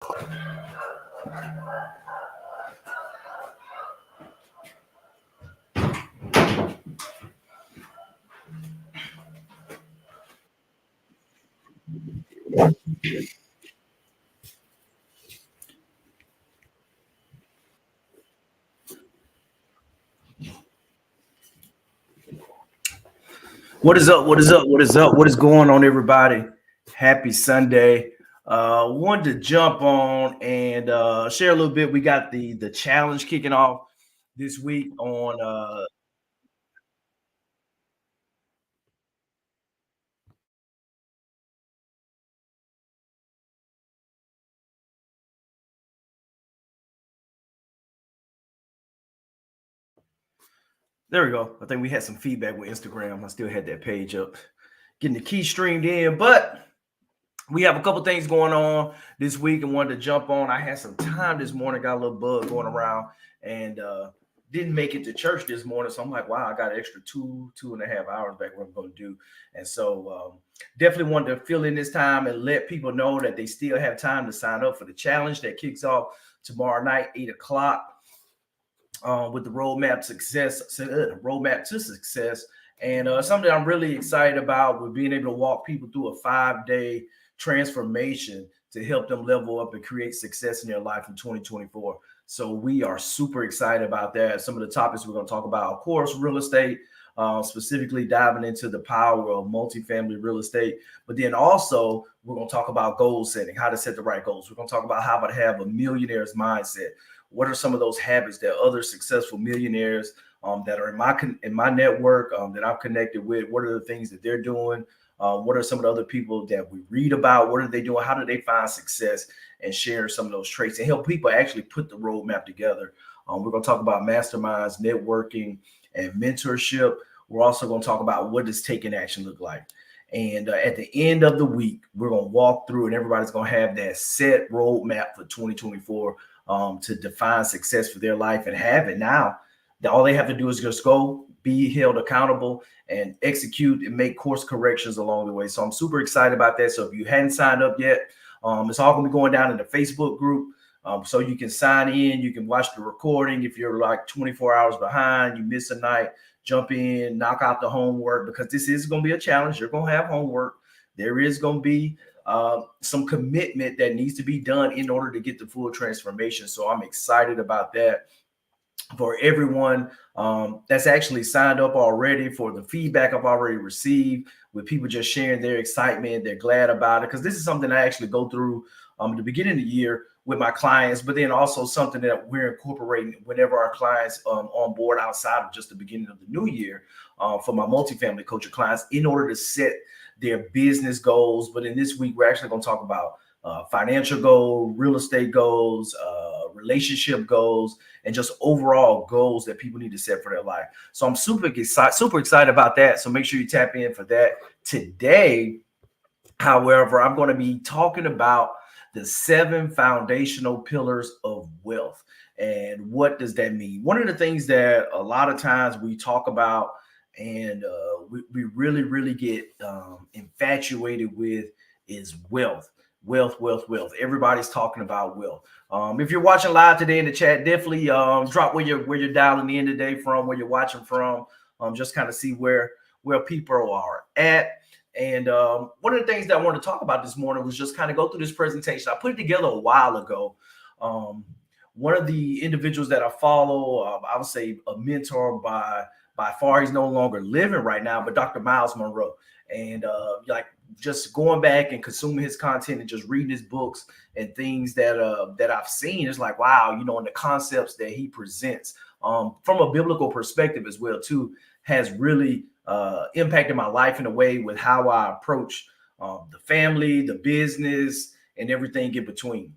What is up? What is up? What is up? What is going on, everybody? Happy Sunday. Wanted to jump on and share a little bit. We got the challenge kicking off this week on there we go. I think we had some feedback with Instagram. I still had that page up, getting the key streamed in, but we have a couple things going on this week and wanted to jump on. I had some time this morning, got a little bug going around, and didn't make it to church this morning. So I'm like, wow, I got an extra 2.5 hours back what I'm going to do. And so definitely wanted to fill in this time and let people know that they still have time to sign up for the challenge that kicks off tomorrow night, 8 o'clock. With the roadmap to success, and something I'm really excited about with being able to walk people through a 5-day transformation to help them level up and create success in their life in 2024. So we are super excited about that. Some of the topics we're going to talk about, of course, real estate, specifically diving into the power of multifamily real estate. But then also we're going to talk about goal setting, how to set the right goals. We're going to talk about how to have a millionaire's mindset. What are some of those habits that other successful millionaires that are in my network that I'm connected with? What are the things that they're doing? What are some of the other people that we read about? What are they doing? How do they find success and share some of those traits and help people actually put the roadmap together? We're going to talk about masterminds, networking, and mentorship. We're also going to talk about what does taking action look like. And at the end of the week, we're going to walk through and everybody's going to have that set roadmap for 2024 to define success for their life and have it now. All they have to do is just go, be held accountable, and execute and make course corrections along the way. So I'm super excited about that. So if you hadn't signed up yet, it's all going to be going down in the Facebook group. So you can sign in, you can watch the recording. If you're like 24 hours behind, you miss a night, jump in, knock out the homework, because this is going to be a challenge. You're going to have homework. There is going to be some commitment that needs to be done in order to get the full transformation. So I'm excited about that. For everyone that's actually signed up already, for the feedback I've already received with people just sharing their excitement, they're glad about it, because this is something I actually go through at the beginning of the year with my clients, but then also something that we're incorporating whenever our clients on board outside of just the beginning of the new year for my multifamily coaching clients in order to set their business goals. But in this week, we're actually going to talk about financial goals, real estate goals, relationship goals, and just overall goals that people need to set for their life. So I'm super excited about that. So make sure you tap in for that. Today, however, I'm going to be talking about the 7 foundational pillars of wealth. And what does that mean? One of the things that a lot of times we talk about and we really, really get infatuated with is wealth. Wealth. Everybody's talking about wealth. If you're watching live today in the chat, definitely drop where you're dialing in today from, where you're watching from. Just kind of see where people are at. And one of the things that I wanted to talk about this morning was just kind of go through this presentation. I put it together a while ago. One of the individuals that I follow, I would say a mentor by far, he's no longer living right now, but Dr. Miles Monroe. And like just going back and consuming his content and just reading his books and things that I've seen, it's like, wow, and the concepts that he presents from a biblical perspective as well too has really impacted my life in a way with how I approach the family, the business, and everything in between.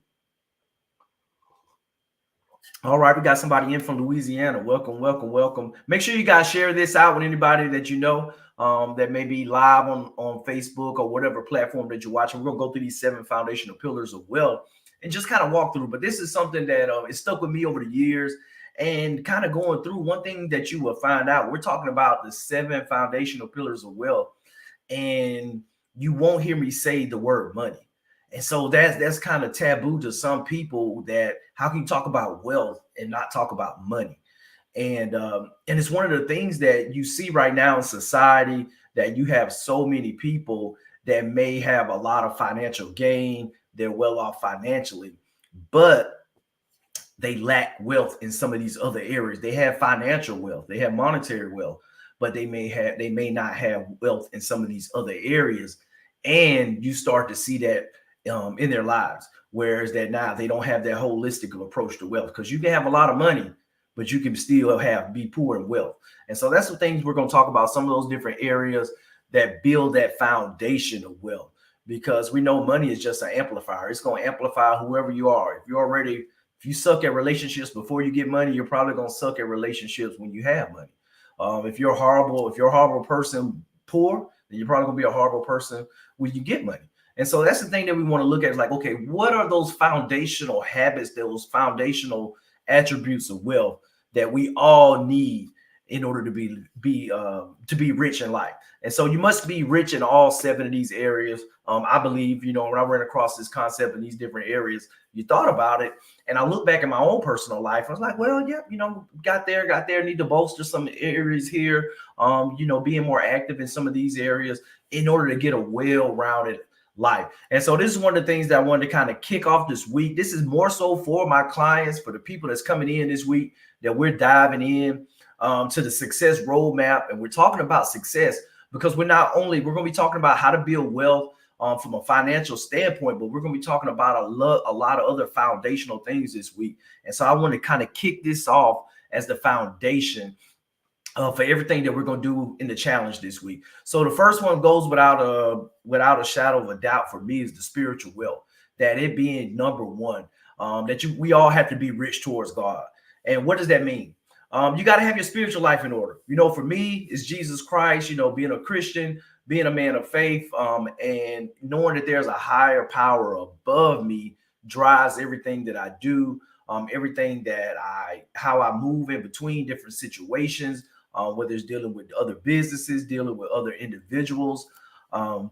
All right, we got somebody in from Louisiana. Welcome. Make sure you guys share this out with anybody that you know that may be live on Facebook or whatever platform that you're watching. We're going to go through these 7 foundational pillars of wealth and just kind of walk through. But this is something that it stuck with me over the years, and kind of going through. One thing that you will find out, we're talking about the 7 foundational pillars of wealth, and you won't hear me say the word money. And so that's kind of taboo to some people, that how can you talk about wealth and not talk about money? And it's one of the things that you see right now in society, that you have so many people that may have a lot of financial gain, they're well off financially, but they lack wealth in some of these other areas. They have financial wealth, they have monetary wealth, but they may not have wealth in some of these other areas. And you start to see that in their lives. Whereas that now they don't have that holistic approach to wealth, because you can have a lot of money, but you can still be poor in wealth. And so that's the things we're going to talk about, some of those different areas that build that foundation of wealth, because we know money is just an amplifier. It's going to amplify whoever you are. If you suck at relationships before you get money, you're probably going to suck at relationships when you have money. If you're a horrible person poor, then you're probably going to be a horrible person when you get money. And so that's the thing that we want to look at, is like, okay, what are those foundational habits, those foundational attributes of wealth that we all need in order to be rich in life? And so you must be rich in all 7 of these areas. I believe, when I ran across this concept in these different areas, you thought about it, and I look back at my own personal life, I was like, well, yeah, got there, need to bolster some areas here, being more active in some of these areas in order to get a well-rounded life. And so this is one of the things that I wanted to kind of kick off this week. This is more so for my clients, for the people that's coming in this week, that we're diving in to the success roadmap. And we're talking about success because we're going to be talking about how to build wealth from a financial standpoint, but we're going to be talking about a lot of other foundational things this week. And so I want to kind of kick this off as the foundation for everything that we're going to do in the challenge this week. So the first one goes without a shadow of a doubt for me, is the spiritual wealth, that it being number one, we all have to be rich towards God. And what does that mean? You got to have your spiritual life in order. For me, it's Jesus Christ, being a Christian, being a man of faith, and knowing that there's a higher power above me drives everything that I do, everything that how I move in between different situations, whether it's dealing with other businesses, dealing with other individuals. And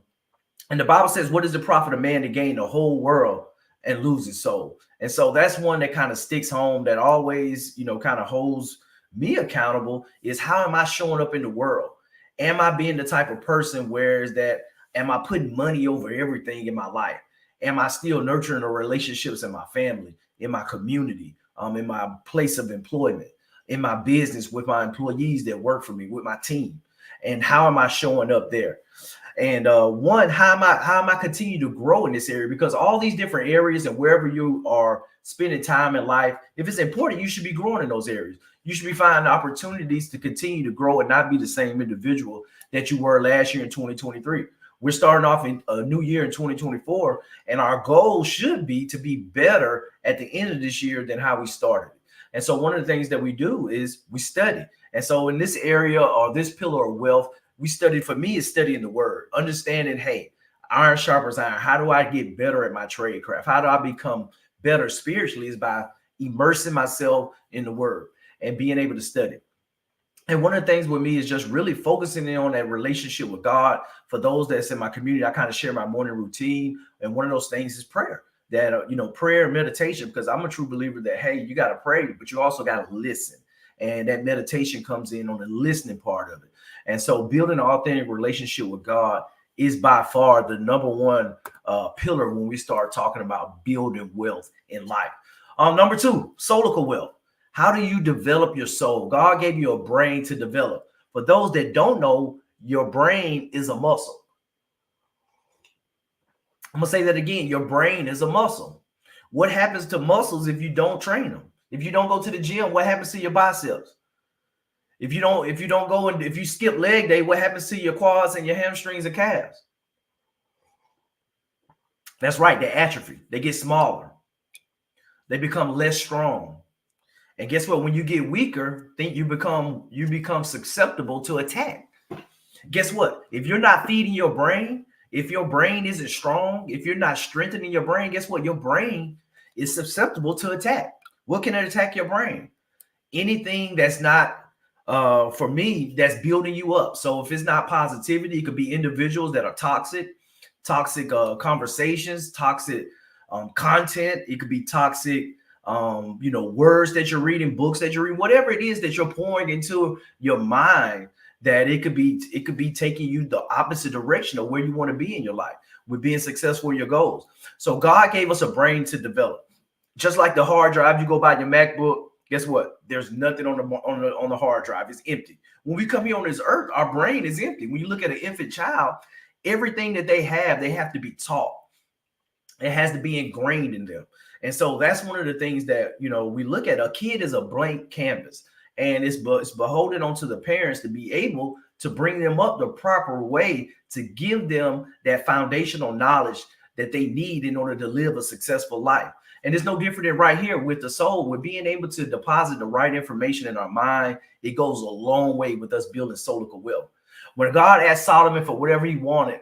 the Bible says, what is the profit of man to gain the whole world and lose his soul? And so that's one that kind of sticks home, that always, kind of holds me accountable, is how am I showing up in the world? Am I being the type of person am I putting money over everything in my life? Am I still nurturing the relationships in my family, in my community, in my place of employment, in my business, with my employees that work for me, with my team? And how am I showing up there? And how am I continue to grow in this area? Because all these different areas, and wherever you are spending time in life, if it's important, you should be growing in those areas. You should be finding opportunities to continue to grow and not be the same individual that you were last year in 2023. We're starting off in a new year in 2024, and our goal should be to be better at the end of this year than how we started. And so one of the things that we do is we study. And so in this area, or this pillar of wealth, we study, for me, is studying the word, understanding, hey, iron sharpens iron. How do I get better at my trade craft? How do I become better spiritually? Is by immersing myself in the word and being able to study. And one of the things with me is just really focusing in on that relationship with God. For those that's in my community, I kind of share my morning routine. And one of those things is prayer. That, prayer and meditation, because I'm a true believer that, hey, you got to pray, but you also got to listen. And that meditation comes in on the listening part of it. And so building an authentic relationship with God is by far the number one pillar when we start talking about building wealth in life. Number 2, soulical wealth. How do you develop your soul? God gave you a brain to develop. For those that don't know, your brain is a muscle. I'm going to say that again. Your brain is a muscle. What happens to muscles if you don't train them? If you don't go to the gym, what happens to your biceps? If you skip leg day, what happens to your quads and your hamstrings and calves? That's right. They atrophy. They get smaller. They become less strong. And guess what? When you get weaker, you become susceptible to attack. Guess what? If you're not feeding your brain, if your brain isn't strong, if you're not strengthening your brain, guess what? Your brain is susceptible to attack. What can attack your brain? Anything that's not, for me, that's building you up. So if it's not positivity, it could be individuals that are toxic, toxic conversations, toxic content. It could be toxic, words that you're reading, books that you're reading, whatever it is that you're pouring into your mind. That it could be taking you the opposite direction of where you want to be in your life with being successful in your goals. So God gave us a brain to develop. Just like the hard drive, you go buy your MacBook. Guess what? There's nothing on the hard drive. It's empty. When we come here on this earth, our brain is empty. When you look at an infant child, everything that they have to be taught. It has to be ingrained in them. And so that's one of the things that, we look at. A kid is a blank canvas, and it's beholden onto the parents to be able to bring them up the proper way, to give them that foundational knowledge that they need in order to live a successful life. And it's no different than right here with the soul. We're being able to deposit the right information in our mind. It goes a long way with us building solical wealth. When God asked Solomon for whatever he wanted,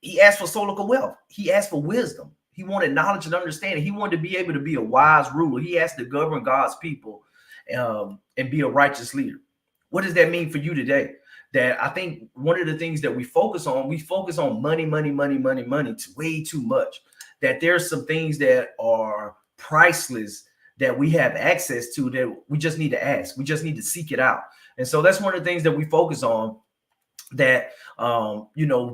he asked for solical wealth. He asked for wisdom. He wanted knowledge and understanding. He wanted to be able to be a wise ruler. He asked to govern God's people and be a righteous leader. What does that mean for you today? That I think one of the things that we focus on money, way too much. That there's some things that are priceless that we have access to that we just need to ask. We just need to seek it out. And so that's one of the things that we focus on, that,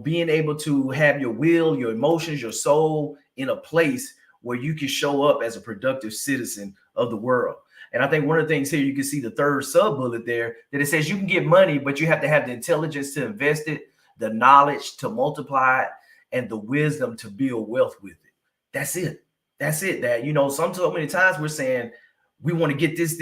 being able to have your will, your emotions, your soul in a place where you can show up as a productive citizen of the world. And I think one of the things here, you can see the third sub bullet there, that it says you can get money, but you have to have the intelligence to invest it, the knowledge to multiply it, and the wisdom to build wealth with it. That's it. That, so many times we're saying we want to get this,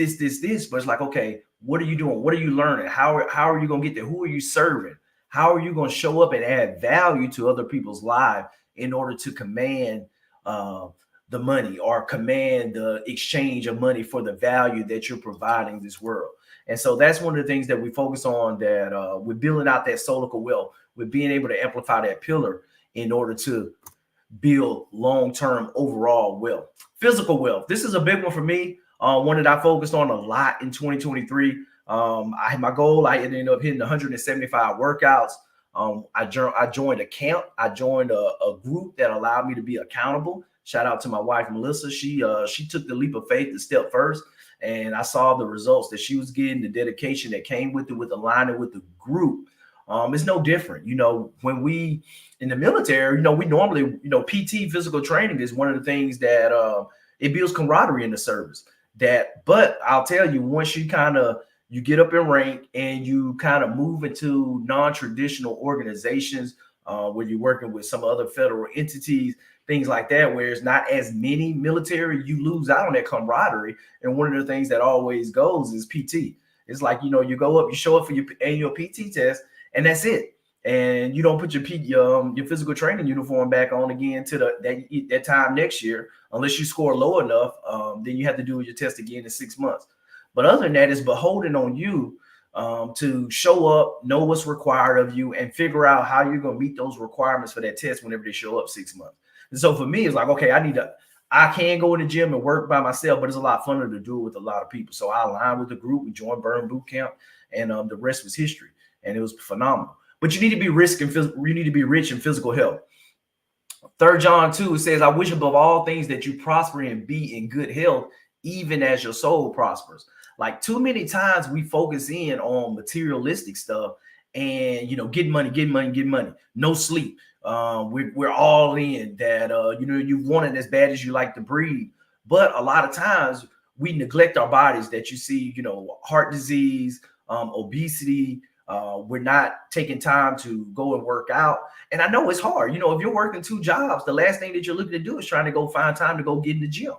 but it's like, okay, what are you doing? What are you learning? How are you going to get there? Who are you serving? How are you going to show up and add value to other people's lives in order to command the money, or command the exchange of money for the value that you're providing this world? And so that's one of the things that we focus on, that we're building out that solical wealth. We're being able to amplify that pillar in order to build long-term overall wealth. Physical wealth. This is a big one for me. One that I focused on a lot in 2023. I had my goal. I ended up hitting 175 workouts. I joined a camp. I joined a group that allowed me to be accountable. Shout out to my wife, Melissa. She took the leap of faith to step first. And I saw the results that she was getting, the dedication that came with it, with aligning with the group. It's no different. When we in the military, we normally, PT, physical training, is one of the things that it builds camaraderie in the service. But I'll tell you, once you get up in rank and you kind of move into non-traditional organizations, where you're working with some other federal entities, things like that, where it's not as many military, you lose out on that camaraderie. And one of the things that always goes is PT. It's like, you go up, you show up for your annual PT test, and that's it. And you don't put your physical training uniform back on again to that time next year, unless you score low enough. Then you have to do your test again in 6 months. But other than that, it's beholden on you to show up, know what's required of you, and figure out how you're going to meet those requirements for that test whenever they show up 6 months. And so for me, it's like, okay, I can go in the gym and work by myself, but it's a lot funner to do it with a lot of people. So I aligned with the group. We joined Burn Boot Camp, and the rest was history. And it was phenomenal. But you need to be rich in physical health. 3 John 2 says, I wish above all things that you prosper and be in good health, even as your soul prospers. Like, too many times we focus in on materialistic stuff and, get money, no sleep. We're all in that, you want it as bad as you like to breathe. But a lot of times we neglect our bodies, that you see, heart disease, obesity. We're not taking time to go and work out. And I know it's hard. If you're working 2 jobs, the last thing that you're looking to do is trying to go find time to go get in the gym.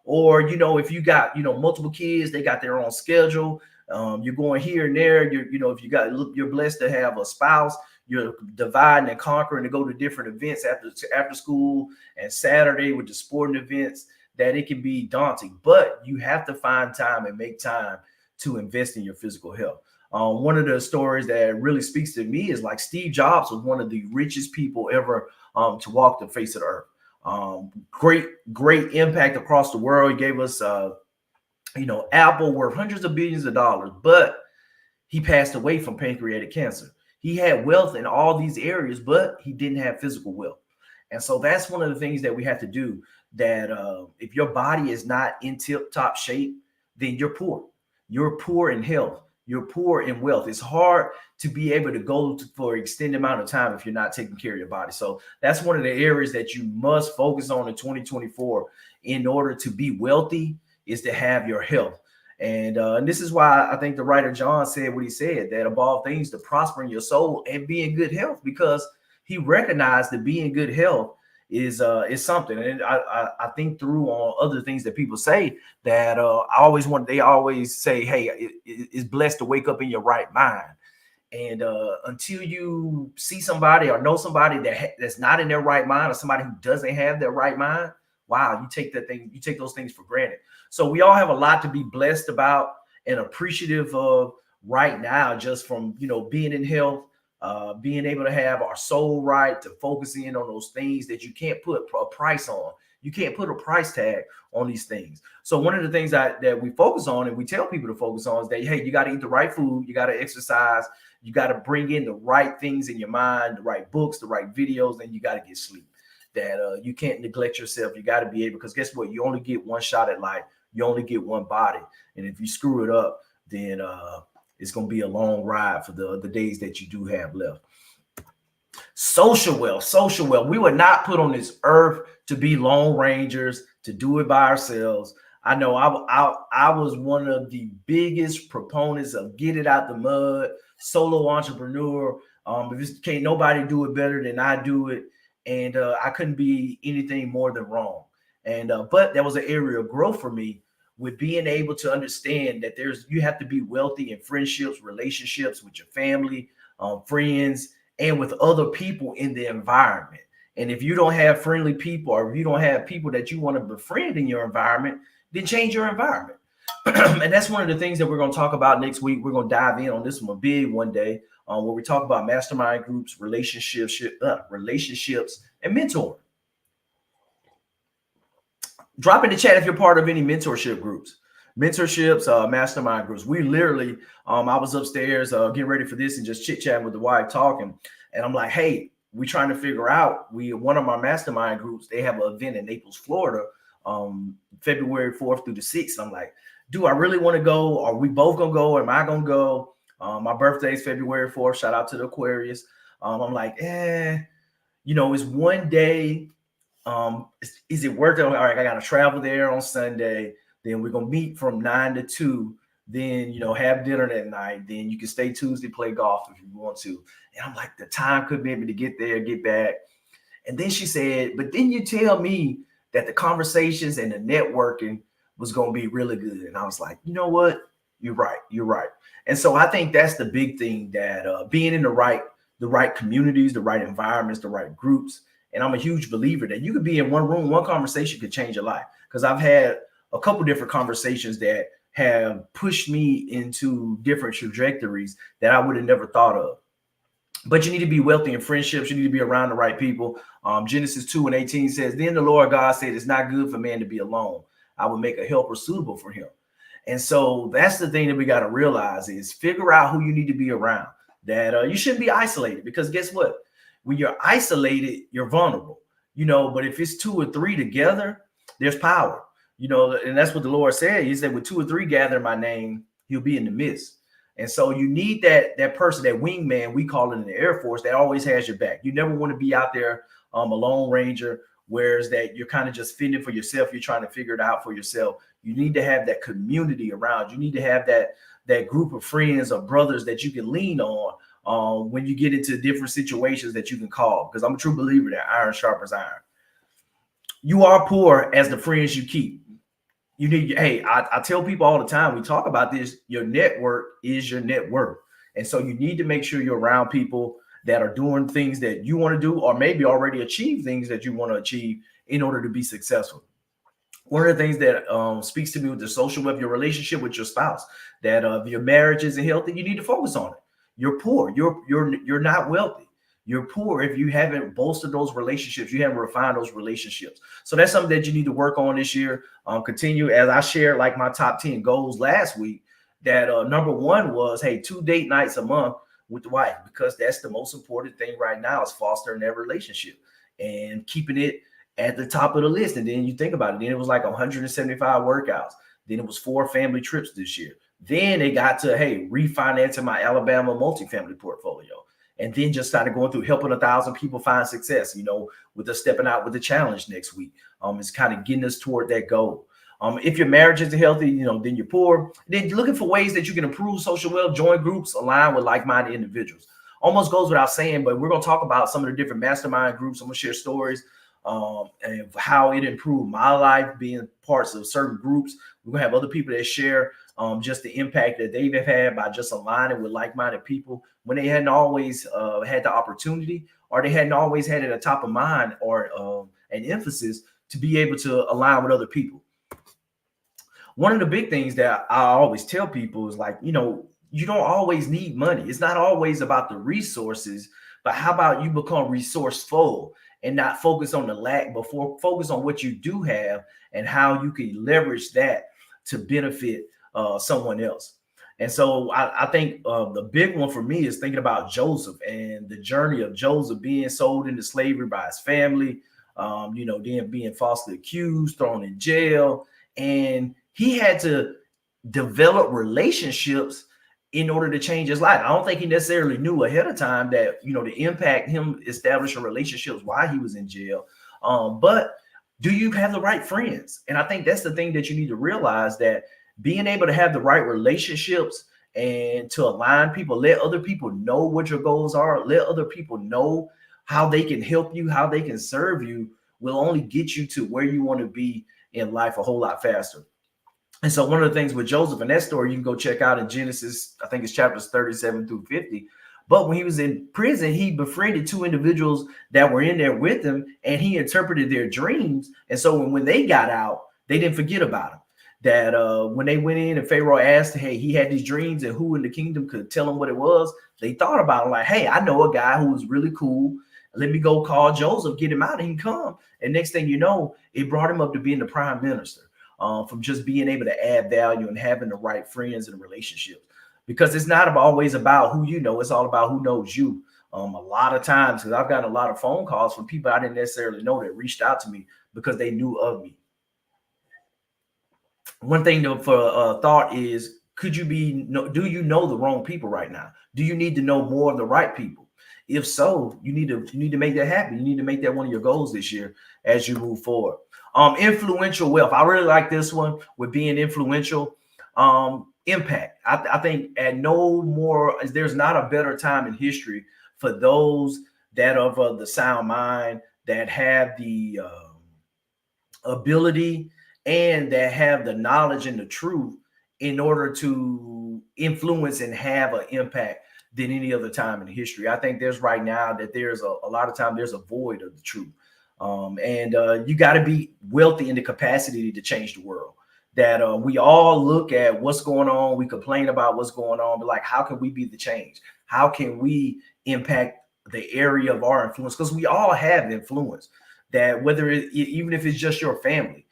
Or, if you got, multiple kids, they got their own schedule. You're going here and there. If you're blessed to have a spouse, you're dividing and conquering to go to different events after school and Saturday with the sporting events, that it can be daunting. But you have to find time and make time to invest in your physical health. One of the stories that really speaks to me is, like, Steve Jobs was one of the richest people ever to walk the face of the earth. Great impact across the world. He gave us, Apple, worth hundreds of billions of dollars, but he passed away from pancreatic cancer. He had wealth in all these areas, but he didn't have physical wealth. And so that's one of the things that we have to do. That if your body is not in tip-top shape, then you're poor. You're poor in health. You're poor in wealth. It's hard to be able to go for an extended amount of time if you're not taking care of your body. So that's one of the areas that you must focus on in 2024 in order to be wealthy, is to have your health. And this is why I think the writer John said what he said, that above all things, to prosper in your soul and be in good health, because he recognized that being in good health is something. And I think through on other things that people say, that they always say, hey, it's blessed to wake up in your right mind. And until you see somebody or know somebody that's not in their right mind, or somebody who doesn't have their right mind, wow, you take those things for granted. So we all have a lot to be blessed about and appreciative of right now, just from being in health, being able to have our soul right, to focus in on those things that you can't put a price on. You can't put a price tag on these things. So one of the things that we focus on, and we tell people to focus on, is that, hey, you got to eat the right food, you got to exercise, you got to bring in the right things in your mind, the right books, the right videos, and you got to get sleep. That you can't neglect yourself. You got to be able, because guess what? You only get one shot at life. You only get one body. And if you screw it up, then it's going to be a long ride for the days that you do have left. Social wealth. We were not put on this earth to be lone rangers, to do it by ourselves. I know I was one of the biggest proponents of get it out the mud, solo entrepreneur. Can't nobody do it better than I do it. And I couldn't be anything more than wrong. And but there was an area of growth for me, with being able to understand that you have to be wealthy in friendships, relationships with your family, friends, and with other people in the environment. And if you don't have friendly people, or if you don't have people that you want to befriend in your environment, then change your environment. And that's one of the things that we're going to talk about next week. We're going to dive in on this one big one day, where we talk about mastermind groups, relationships, and mentoring. Drop in the chat if you're part of any mentorships, mastermind groups. We literally, I was upstairs getting ready for this and just chit chatting with the wife, talking, and I'm like, hey, we're trying to figure out, one of our mastermind groups, they have an event in Naples, Florida, February 4th through the 6th. I'm like, do I really want to go? Are we both gonna go? Am I gonna go? My birthday is February 4th. Shout out to the Aquarius. I'm like, it's one day. Is it worth it? All right, I gotta travel there on Sunday. Then we're gonna meet from 9 to 2. Then have dinner that night. Then you can stay Tuesday, play golf if you want to. And I'm like, the time commitment to get there, get back. And then she said, but then you tell me that the conversations and the networking was gonna be really good. And I was like, you know what? You're right. And so I think that's the big thing, that being in the right communities, the right environments, the right groups. And I'm a huge believer that you could be in one room, one conversation could change your life. Because I've had a couple different conversations that have pushed me into different trajectories that I would have never thought of. But you need to be wealthy in friendships. You need to be around the right people. Genesis 2:18 says, then the Lord God said, it's not good for man to be alone. I will make a helper suitable for him. And so that's the thing that we got to realize, is figure out who you need to be around. That you shouldn't be isolated, because guess what? When you're isolated, you're vulnerable, but if it's 2 or 3 together, there's power, and that's what the Lord said. He said, with 2 or 3 gather in my name, he'll be in the midst. And so you need that person, that wingman, we call it in the Air Force, that always has your back. You never want to be out there a lone ranger, whereas that you're kind of just fending for yourself. You're trying to figure it out for yourself. You need to have that community around. You need to have that group of friends or brothers that you can lean on when you get into different situations that you can call. Because I'm a true believer that iron sharpens iron. You are poor as the friends you keep. You need, hey, I tell people all the time, we talk about this, your network is your net worth. And so you need to make sure you're around people that are doing things that you want to do, or maybe already achieve things that you want to achieve in order to be successful. One of the things that speaks to me with the social web, your relationship with your spouse, that if your marriage isn't healthy, you need to focus on it. You're poor. You're not wealthy. You're poor if you haven't bolstered those relationships. You haven't refined those relationships. So that's something that you need to work on this year. Continue, as I shared, like my top 10 goals last week, that number 1 was, hey, 2 date nights a month with the wife, because that's the most important thing right now, is fostering that relationship and keeping it at the top of the list. And then you think about it, then it was like 175 workouts. Then it was 4 family trips this year. Then they got to, hey, refinancing my Alabama multifamily portfolio. And then just started going through helping 1,000 people find success, with us stepping out with the challenge next week. It's kind of getting us toward that goal. If your marriage isn't healthy, then you're poor. Then you're looking for ways that you can improve social well, join groups, align with like-minded individuals. Almost goes without saying, but we're going to talk about some of the different mastermind groups. I'm going to share stories and how it improved my life being parts of certain groups. We're going to have other people that share just the impact that they've had by just aligning with like-minded people when they hadn't always had the opportunity, or they hadn't always had it at top of mind or an emphasis to be able to align with other people. One of the big things that I always tell people is like, you don't always need money. It's not always about the resources, but how about you become resourceful and not focus on the lack, but focus on what you do have and how you can leverage that to benefit someone else. And so I think the big one for me is thinking about Joseph and the journey of Joseph being sold into slavery by his family, then being falsely accused, thrown in jail. And he had to develop relationships in order to change his life. I don't think he necessarily knew ahead of time that, the impact him establishing relationships while he was in jail. But do you have the right friends? And I think that's the thing that you need to realize, that being able to have the right relationships and to align people, let other people know what your goals are, let other people know how they can help you, how they can serve you, will only get you to where you want to be in life a whole lot faster. And so one of the things with Joseph in that story, you can go check out in Genesis, I think it's chapters 37 through 50. But when he was in prison, he befriended 2 individuals that were in there with him, and he interpreted their dreams. And so when they got out, they didn't forget about him. That when they went in and Pharaoh asked, hey, he had these dreams and who in the kingdom could tell him what it was, they thought about it like, hey, I know a guy who was really cool. Let me go call Joseph, get him out, and he can come. And next thing you know, it brought him up to being the prime minister. From just being able to add value and having the right friends and relationships, because it's not always about who you know, it's all about who knows you. A lot of times, because I've gotten a lot of phone calls from people I didn't necessarily know that reached out to me because they knew of me. One thing for thought is, do you know the wrong people right now? Do you need to know more of the right people? If so, you need to make that happen. You need to make that one of your goals this year as you move forward. Influential wealth. I really like this one with being influential. Impact. I think there's not a better time in history for those that of the sound mind, that have the ability and that have the knowledge and the truth in order to influence and have an impact than any other time in history. I think there's right now that there's a lot of time there's a void of the truth. And you got to be wealthy in the capacity to change the world. That we all look at what's going on, we complain about what's going on, but like, how can we be the change? How can we impact the area of our influence? Because we all have influence. That whether even if it's just your family,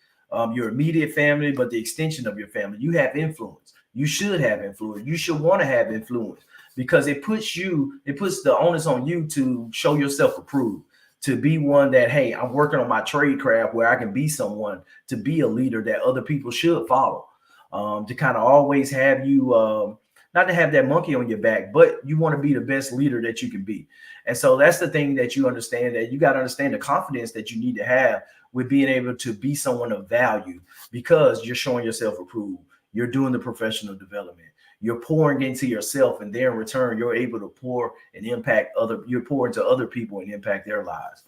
your immediate family, but the extension of your family, you have influence. You should have influence. You should want to have influence, because it puts the onus on you to show yourself approved, to be one that, hey, I'm working on my trade craft where I can be someone, to be a leader that other people should follow, to kind of always have you, not to have that monkey on your back, but you want to be the best leader that you can be. And so that's the thing that you understand, that you got to understand the confidence that you need to have with being able to be someone of value, because you're showing yourself approved. You're doing the professional development. You're pouring into yourself, and then in return, you're able to pour and impact you pour into other people and impact their lives.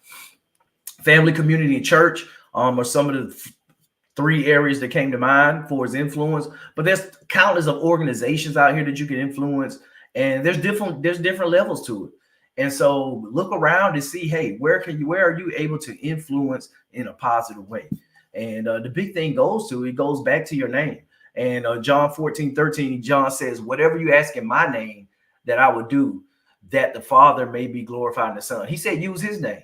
Family, community, and church are some of the 3 areas that came to mind for his influence. But there's countless of organizations out here that you can influence, and there's different levels to it. And so look around and see, hey, where are you able to influence in a positive way? And the big thing goes back to your name. And John 14:13, John says, whatever you ask in my name, that I would do, that the Father may be glorified in the Son. He said, use his name.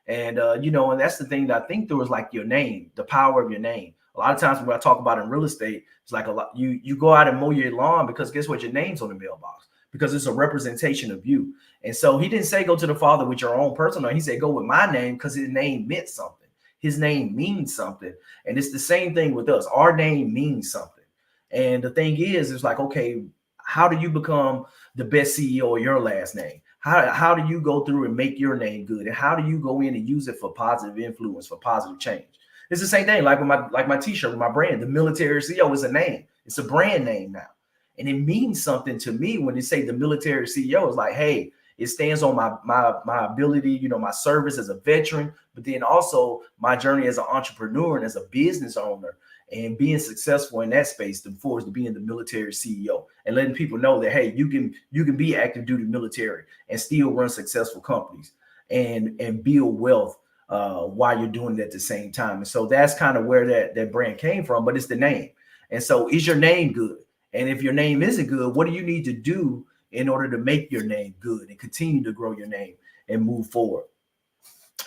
And, and that's the thing that I think through, is like your name, the power of your name. A lot of times when I talk about in real estate, it's like you go out and mow your lawn, because guess what? Your name's on the mailbox. because it's a representation of you. And so he didn't say go to the Father with your own personal name. He said go with my name because his name meant something. His name means something. And it's the same thing with us. Our name means something. And the thing is, it's like, okay, how do you become the best CEO of your last name? How do you go through and make your name good? And how do you go in and use it for positive influence, for positive change? It's the same thing like with my t-shirt, with my brand. The military CEO is a name. It's a brand name now. And it means something to me when they say the military CEO. Is like, hey, it stands on my ability, my service as a veteran, but then also my journey as an entrepreneur and as a business owner, and being successful in that space towards being the military CEO and letting people know that, hey, you can be active duty military and still run successful companies and build wealth while you're doing it at the same time. And so that's kind of where that brand came from, but it's the name. And so is your name good? And if your name isn't good, what do you need to do in order to make your name good and continue to grow your name and move forward?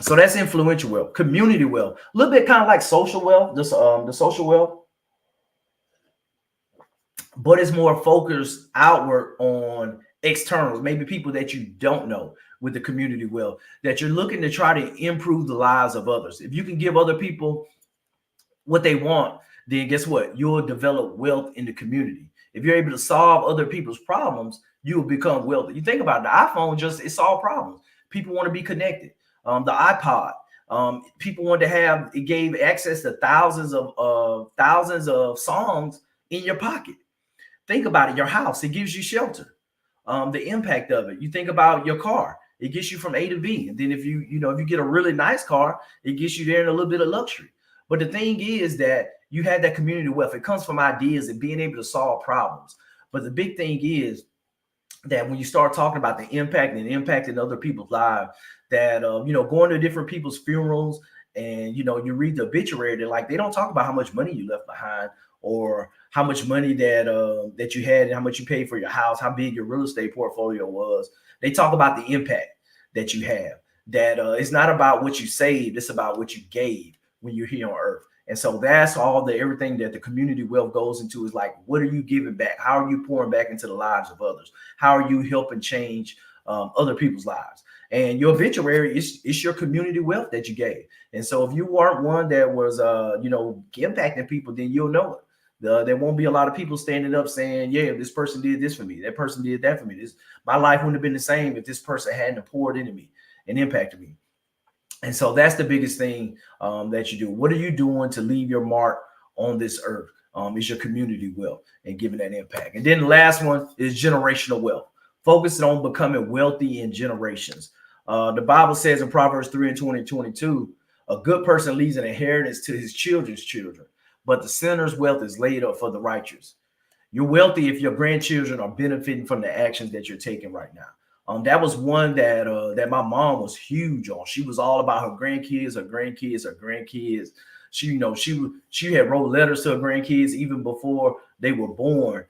So that's influential wealth. Community wealth, a little bit kind of like social wealth, the social wealth, but it's more focused outward on externals, maybe people that you don't know. With the community wealth, that you're looking to try to improve the lives of others. If you can give other people what they want, then guess what? You'll develop wealth in the community. If you're able to solve other people's problems, you will become wealthy. You think about it, the iPhone, it solved problems. People want to be connected. The iPod, people want to have, it gave access to thousands of songs in your pocket. Think about it. Your house, it gives you shelter. The impact of it. You think about your car, it gets you from A to B. And then if you get a really nice car, it gets you there in a little bit of luxury. But the thing is that you have that community wealth. It comes from ideas and being able to solve problems. But the big thing is that when you start talking about the impact and impacting other people's lives, that going to different people's funerals and you read the obituary, they don't talk about how much money you left behind or how much money that you had and how much you paid for your house, how big your real estate portfolio was. They talk about the impact that you have. That it's not about what you saved, it's about what you gave when you're here on earth. And so that's everything that the community wealth goes into, is like, what are you giving back? How are you pouring back into the lives of others? How are you helping change other people's lives? And your obituary is your community wealth that you gave. And so if you weren't one that was, impacting people, then you'll know it. There won't be a lot of people standing up saying, yeah, this person did this for me, that person did that for me. My life wouldn't have been the same if this person hadn't poured into me and impacted me. And so that's the biggest thing that you do. What are you doing to leave your mark on this earth? Is your community wealth and giving that impact. And then the last one is generational wealth. Focusing on becoming wealthy in generations. The Bible says in Proverbs 3 and 22, a good person leaves an inheritance to his children's children, but the sinner's wealth is laid up for the righteous. You're wealthy if your grandchildren are benefiting from the actions that you're taking right now. That was one that my mom was huge on. She was all about her grandkids. She had wrote letters to her grandkids even before they were born,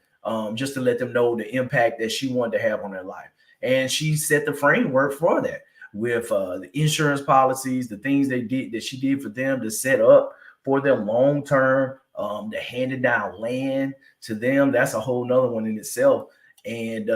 just to let them know the impact that she wanted to have on their life. And she set the framework for that with the insurance policies, the things that she did for them to set up for them long term, the handed down land to them. That's a whole nother one in itself. And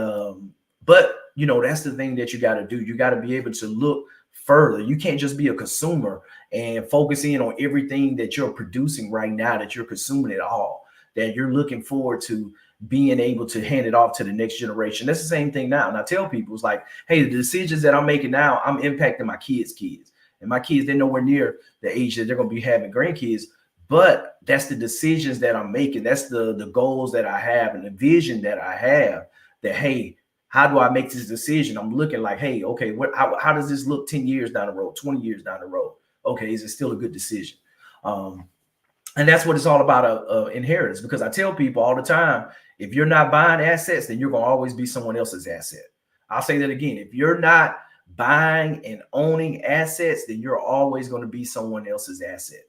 but that's the thing that you got to do. You got to be able to look further. You can't just be a consumer and focus in on everything that you're producing right now, that you're consuming it all, that you're looking forward to being able to hand it off to the next generation. That's the same thing now. And I tell people, it's like, hey, the decisions that I'm making now, I'm impacting my kids' kids. And my kids, they're nowhere near the age that they're going to be having grandkids. But that's the decisions that I'm making. That's the goals that I have and the vision that I have, that, hey, how do I make this decision? I'm looking like, hey, okay, how does this look 10 years down the road, 20 years down the road? Okay, is it still a good decision? And that's what it's all about, inheritance. Because I tell people all the time, if you're not buying assets, then you're going to always be someone else's asset. I'll say that again. If you're not buying and owning assets, then you're always going to be someone else's asset.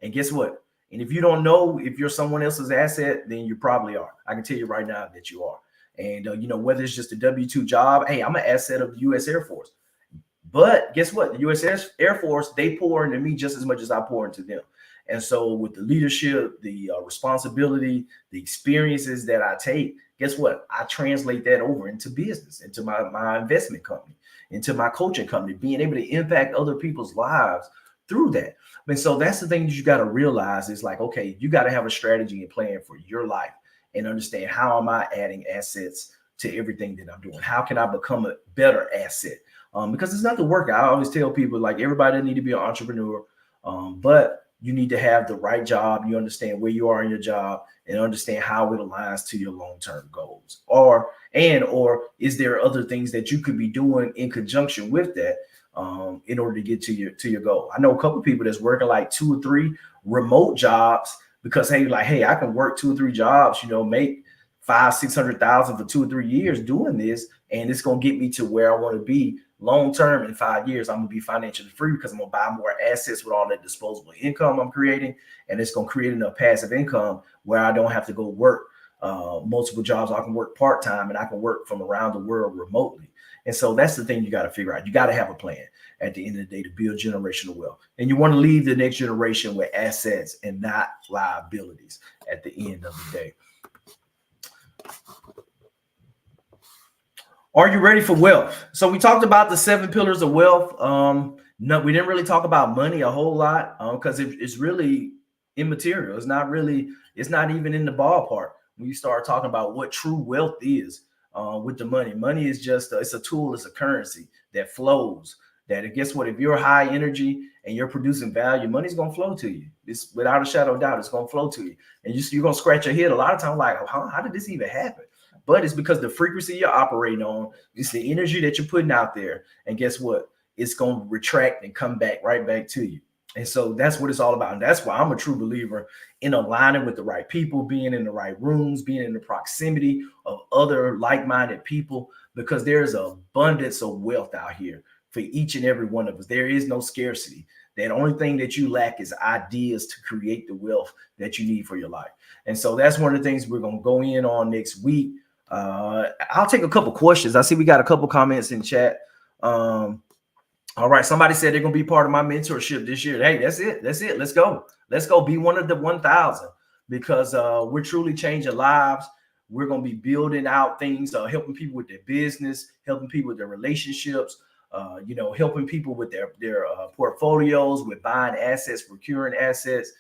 And guess what? And if you don't know if you're someone else's asset, then you probably are. I can tell you right now that you are. And, whether it's just a W-2 job, hey, I'm an asset of the U.S. Air Force. But guess what? The U.S. Air Force, they pour into me just as much as I pour into them. And so with the leadership, the responsibility, the experiences that I take, guess what? I translate that over into business, into my investment company, into my coaching company, being able to impact other people's lives through that. And so that's the thing that you got to realize is like, okay, you got to have a strategy and plan for your life and understand, how am I adding assets to everything that I'm doing? How can I become a better asset? Because it's not the work. I always tell people, like, everybody doesn't need to be an entrepreneur, but you need to have the right job. You understand where you are in your job and understand how it aligns to your long-term goals. Or is there other things that you could be doing in conjunction with that, in order to get to your goal? I know a couple of people that's working like 2 or 3 remote jobs because, hey, like, hey, I can work 2 or 3 jobs, make 500,000-600,000 for 2 or 3 years doing this, and it's gonna get me to where I want to be long term. In 5 years, I'm gonna be financially free because I'm gonna buy more assets with all that disposable income I'm creating, and it's gonna create enough passive income where I don't have to go work multiple jobs. I can work part-time and I can work from around the world remotely. And so that's the thing you got to figure out. You got to have a plan at the end of the day to build generational wealth. And you want to leave the next generation with assets and not liabilities at the end of the day. Are you ready for wealth? So we talked about the 7 pillars of wealth. No, we didn't really talk about money a whole lot because it's really immaterial. It's not even in the ballpark when you start talking about what true wealth is. With the money. Money is just it's a tool, it's a currency that flows. That, guess what? If you're high energy and you're producing value, money's gonna flow to you. It's without a shadow of doubt, it's gonna flow to you. And you're gonna scratch your head a lot of times, like, how did this even happen? But it's because the frequency you're operating on, it's the energy that you're putting out there. And guess what? It's gonna retract and come back right back to you. And so that's what it's all about. And that's why I'm a true believer in aligning with the right people, being in the right rooms, being in the proximity of other like-minded people, because there's an abundance of wealth out here for each and every one of us. There is no scarcity. The only thing that you lack is ideas to create the wealth that you need for your life. And so that's one of the things we're going to go in on next week. I'll take a couple questions. I see we got a couple comments in chat. All right. Somebody said they're going to be part of my mentorship this year. Hey, that's it. That's it. Let's go. Let's go be one of the 1,000 because we're truly changing lives. We're going to be building out things, helping people with their business, helping people with their relationships, helping people with their portfolios, with buying assets, procuring assets.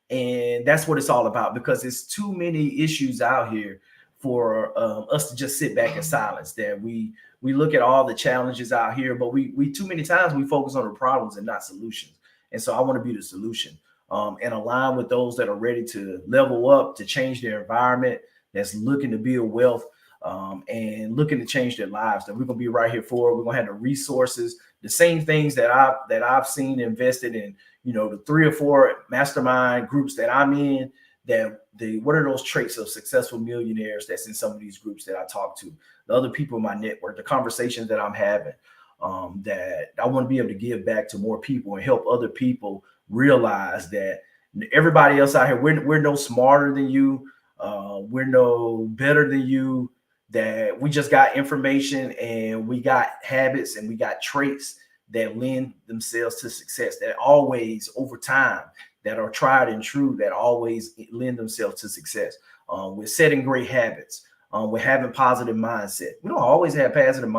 And that's what it's all about, because it's too many issues out here for us to just sit back in silence. That we look at all the challenges out here, but we too many times we focus on the problems and not solutions. And so I want to be the solution and align with those that are ready to level up, to change their environment, that's looking to build wealth and looking to change their lives. That we're going to be right here for. We're going to have the resources, the same things that I've seen invested in, the 3 or 4 mastermind groups that I'm in. What are those traits of successful millionaires that's in some of these groups that I talk to, the other people in my network, the conversations that I'm having, that I want to be able to give back to more people and help other people realize that everybody else out here, we're no smarter than you. We're no better than you, that we just got information and we got habits and we got traits that lend themselves to success, that always over time, that are tried and true, that always lend themselves to success. We're setting great habits. We're having positive mindset. We don't always have positive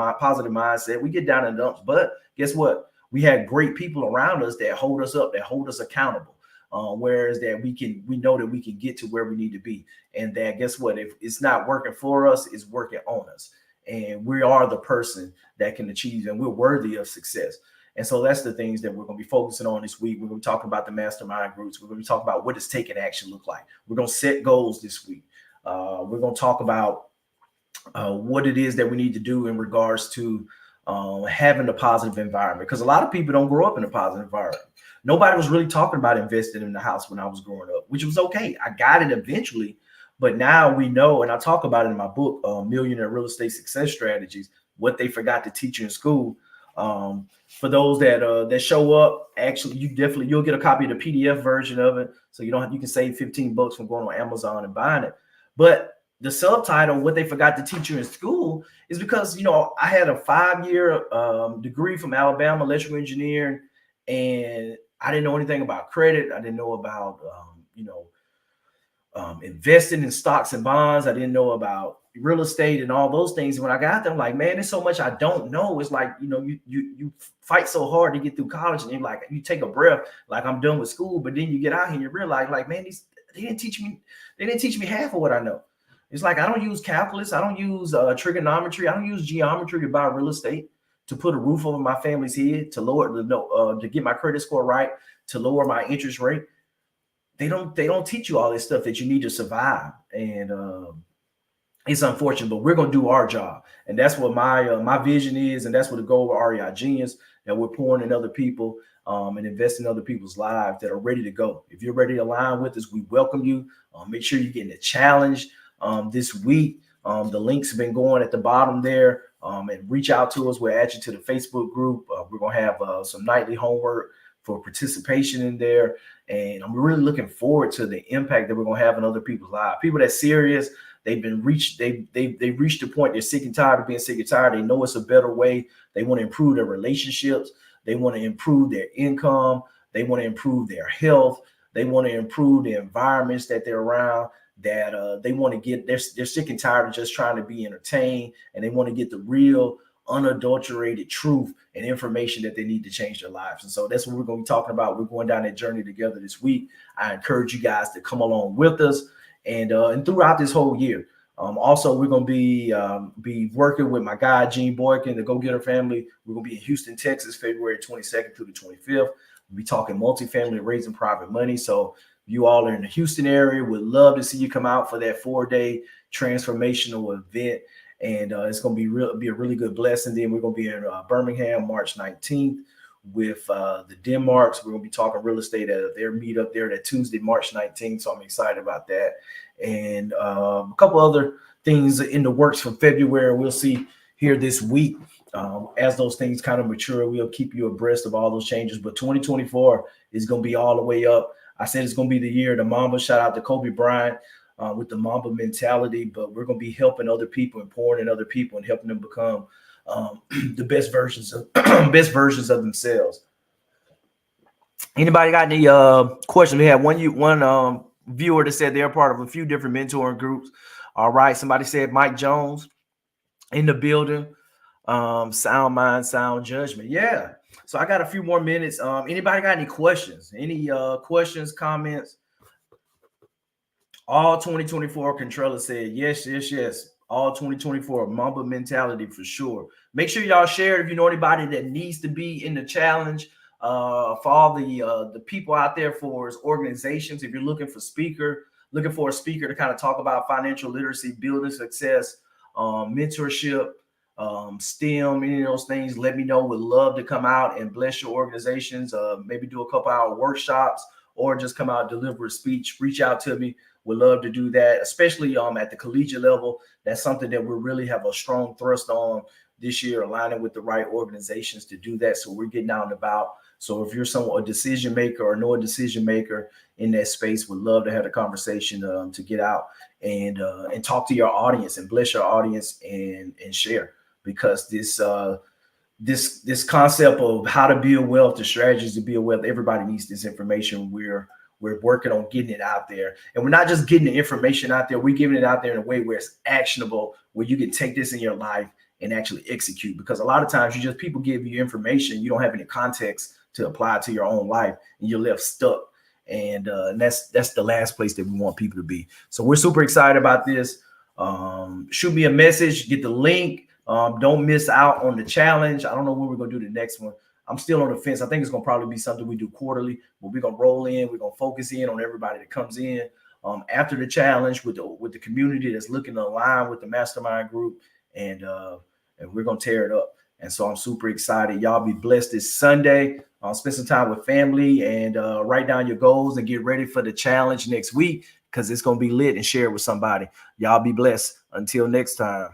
mindset. We get down in the dumps, but guess what? We have great people around us that hold us up, that hold us accountable. Whereas that we know that we can get to where we need to be. And that, guess what? If it's not working for us, it's working on us. And we are the person that can achieve, and we're worthy of success. And so that's the things that we're going to be focusing on this week. We're going to be talking about the mastermind groups. We're going to be talking about what does taking action look like. We're going to set goals this week. We're going to talk about what it is that we need to do in regards to having a positive environment, because a lot of people don't grow up in a positive environment. Nobody was really talking about investing in the house when I was growing up, which was okay. I got it eventually, but now we know, and I talk about it in my book, Millionaire Real Estate Success Strategies, what they forgot to teach you in school. For those that show up, actually, you'll get a copy of the PDF version of it, so you can save $15 from going on Amazon and buying it. But the subtitle, what they forgot to teach you in school, is because I had a 5-year degree from Alabama, electrical engineering, and I didn't know anything about credit. I didn't know about, investing in stocks and bonds. I didn't know about real estate and all those things. And when I got there, I'm like, man, there's so much I don't know. It's like, you fight so hard to get through college, and you're like, you take a breath, like I'm done with school. But then you get out here and you realize, like, man, they didn't teach me half of what I know. It's like, I don't use calculus. I don't use trigonometry. I don't use geometry to buy real estate, to put a roof over my family's head, to get my credit score right, to lower my interest rate. They don't teach you all this stuff that you need to survive. And it's unfortunate, but we're going to do our job. And that's what my vision is. And that's what the goal of REI Genius, that we're pouring in other people and investing in other people's lives that are ready to go. If you're ready to align with us, we welcome you. Make sure you're getting a challenge this week. The links have been going at the bottom there. And reach out to us. We'll add you to the Facebook group. We're going to have some nightly homework for participation in there. And I'm really looking forward to the impact that we're going to have in other people's lives. People that's serious, they've reached the point they're sick and tired of being sick and tired. They know it's a better way. They want to improve their relationships. They want to improve their income. They want to improve their health. They want to improve the environments that they're around. That they want to get, they're sick and tired of just trying to be entertained, and they want to get the real, unadulterated truth and information that they need to change their lives. And so that's what we're going to be talking about. We're going down that journey together this week. I encourage you guys to come along with us, and throughout this whole year. Also, we're going to be working with my guy Gene Boykin, the Go Getter family. We're going to be in Houston, Texas, February 22nd through the 25th. We'll be talking multifamily, raising private money. So you all are in the Houston area, would love to see you come out for that 4-day transformational event. And it's going to be a really good blessing. Then we're going to be in Birmingham, March 19th with the Denmarks. We're going to be talking real estate at their meetup there that Tuesday, March 19th. So I'm excited about that. And a couple other things in the works for February. We'll see here this week. As those things kind of mature, we'll keep you abreast of all those changes. But 2024 is going to be all the way up. I said it's going to be the year of the Mamba. Shout out to Kobe Bryant with the Mamba mentality. But we're going to be helping other people and pouring in other people and helping them become the best versions of themselves. Anybody got any questions? We had one viewer that said they're part of a few different mentoring groups. All right. Somebody said Mike Jones in the building. Sound mind, sound judgment. Yeah. So I got a few more minutes. Anybody got any questions? Any questions, comments? All 2024, Controller said yes. All 2024, Mamba mentality for sure. Make sure y'all share if you know anybody that needs to be in the challenge. For all the people out there, for his organizations, if you're looking for a speaker to kind of talk about financial literacy, building success, mentorship, STEM, any of those things, let me know. Would love to come out and bless your organizations. Maybe do a couple hour workshops, or just come out, deliver a speech. Reach out to me. Would love to do that, especially at the collegiate level. That's something that we really have a strong thrust on this year, aligning with the right organizations to do that. So we're getting out and about. So if you're a decision maker or know a decision maker in that space, would love to have a conversation to get out and talk to your audience and bless your audience and share. Because this concept of how to build wealth, the strategies to build wealth, everybody needs this information. We're working on getting it out there, and we're not just getting the information out there. We're giving it out there in a way where it's actionable, where you can take this in your life and actually execute. Because a lot of times people give you information, you don't have any context to apply to your own life, and you're left stuck. And that's the last place that we want people to be. So we're super excited about this. Shoot me a message, get the link. Don't miss out on the challenge. I don't know when we're going to do the next one. I'm still on the fence. I think it's going to probably be something we do quarterly, but we're going to roll in. We're going to focus in on everybody that comes in after the challenge with the community that's looking to align with the mastermind group, and we're going to tear it up. And so I'm super excited. Y'all be blessed this Sunday. Spend some time with family and write down your goals and get ready for the challenge next week, because it's going to be lit, and share it with somebody. Y'all be blessed. Until next time.